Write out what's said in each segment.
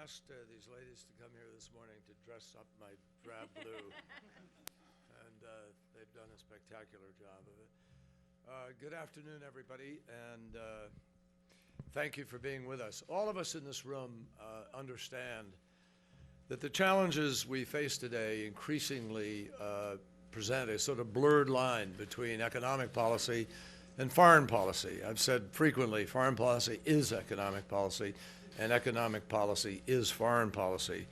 asked these ladies to come here this morning to dress up my drab blue, and they've done a spectacular job of it. Good afternoon, everybody, and thank you for being with us. All of us in this room understand that the challenges we face today increasingly present a sort of blurred line between economic policy and foreign policy. I've said frequently, foreign policy is economic policy, and economic policy is foreign policy.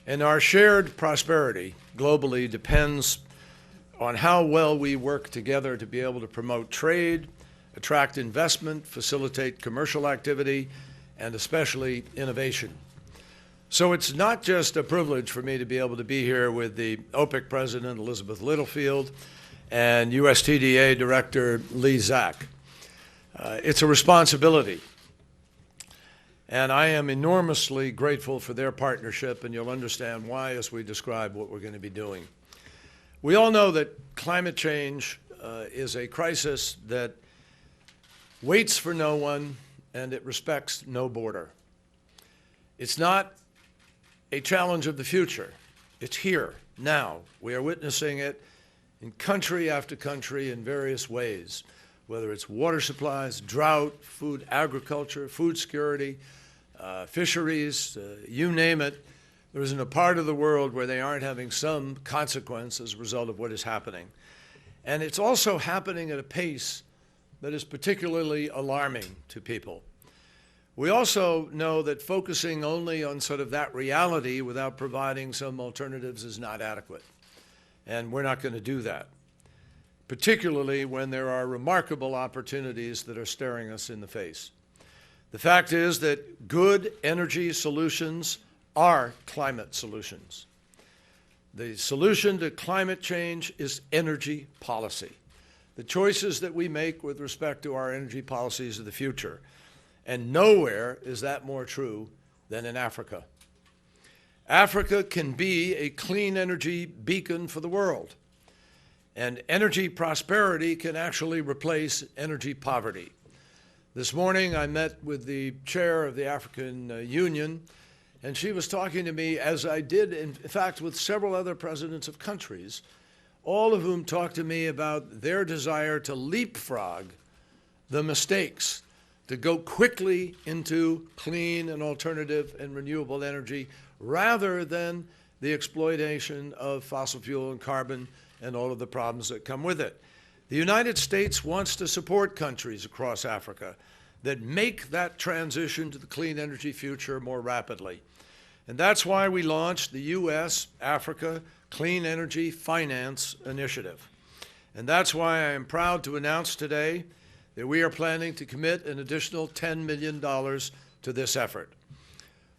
And our shared prosperity globally depends on how well we work together to be able to promote trade, attract investment, facilitate commercial activity, and especially innovation. So it's not just a privilege for me to be able to be here with the OPEC President, Elizabeth Littlefield, and USTDA Director Lee Zack. It's a responsibility. And I am enormously grateful for their partnership, and you'll understand why as we describe what we're going to be doing. We all know that climate change is a crisis that waits for no one, and it respects no border. It's not a challenge of the future. It's here, now. We are witnessing it in country after country in various ways, whether it's water supplies, drought, food agriculture, food security, fisheries, you name it. There isn't a part of the world where they aren't having some consequence as a result of what is happening. And it's also happening at a pace that is particularly alarming to people. We also know that focusing only on sort of that reality without providing some alternatives is not adequate. And we're not going to do that, particularly when there are remarkable opportunities that are staring us in the face. The fact is that good energy solutions are climate solutions. The solution to climate change is energy policy. The choices that we make with respect to our energy policies of the future. And nowhere is that more true than in Africa. Africa can be a clean energy beacon for the world. And energy prosperity can actually replace energy poverty. This morning I met with the chair of the African Union, and she was talking to me, as I did in fact with several other presidents of countries, all of whom talked to me about their desire to leapfrog the mistakes, to go quickly into clean and alternative and renewable energy rather than the exploitation of fossil fuel and carbon and all of the problems that come with it. The United States wants to support countries across Africa that make that transition to the clean energy future more rapidly. And that's why we launched the U.S.-Africa Clean Energy Finance Initiative. And that's why I am proud to announce today that we are planning to commit an additional $10 million to this effort.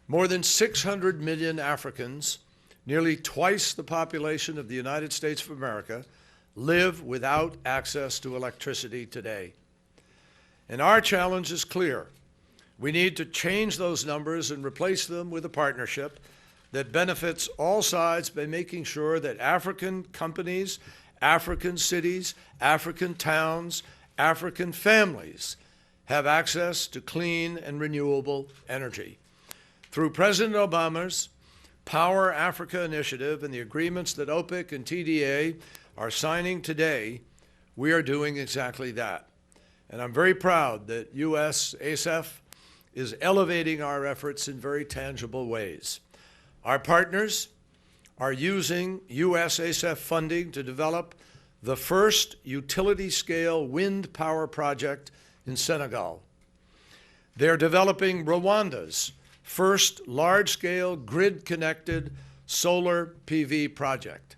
More than 600 million Africans, nearly twice the population of the United States of America, live without access to electricity today. And our challenge is clear. We need to change those numbers and replace them with a partnership that benefits all sides by making sure that African companies, African cities, African towns, African families have access to clean and renewable energy. Through President Obama's Power Africa initiative and the agreements that OPEC and TDA are signing today, we are doing exactly that. And I'm very proud that U.S. ASEF is elevating our efforts in very tangible ways. Our partners are using U.S. ASEF funding to develop the first utility-scale wind power project in Senegal. They're developing Rwanda's first large-scale grid-connected solar PV project.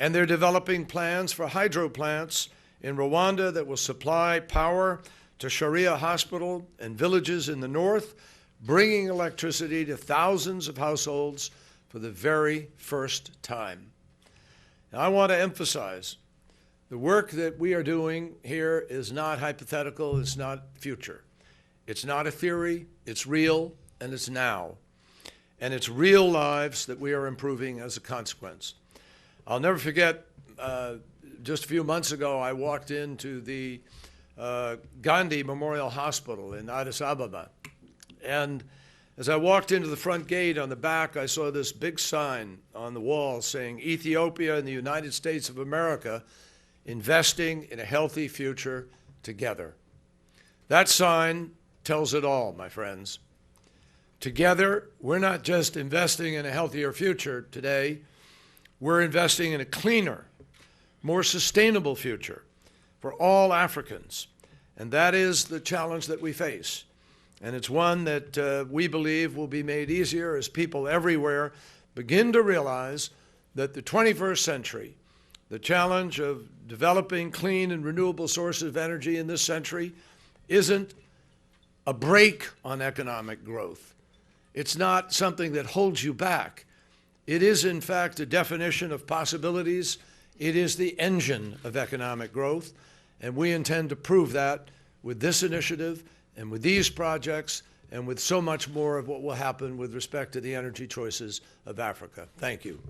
And they're developing plans for hydro plants in Rwanda that will supply power to Sharia Hospital and villages in the north, bringing electricity to thousands of households for the very first time. Now, I want to emphasize the work that we are doing here is not hypothetical, it's not future. It's not a theory, it's real, and it's now. And it's real lives that we are improving as a consequence. I'll never forget, just a few months ago, I walked into the Gandhi Memorial Hospital in Addis Ababa, and As I walked into the front gate, on the back, I saw this big sign on the wall saying, Ethiopia and the United States of America, investing in a healthy future together. That sign tells it all, my friends. Together, we're not just investing in a healthier future today, we're investing in a cleaner, more sustainable future for all Africans. And that is the challenge that we face. And it's one that we believe will be made easier as people everywhere begin to realize that the 21st century, the challenge of developing clean and renewable sources of energy in this century, isn't a brake on economic growth. It's not something that holds you back. It is, in fact, a definition of possibilities. It is the engine of economic growth, and we intend to prove that with this initiative and with these projects and with so much more of what will happen with respect to the energy choices of Africa. Thank you.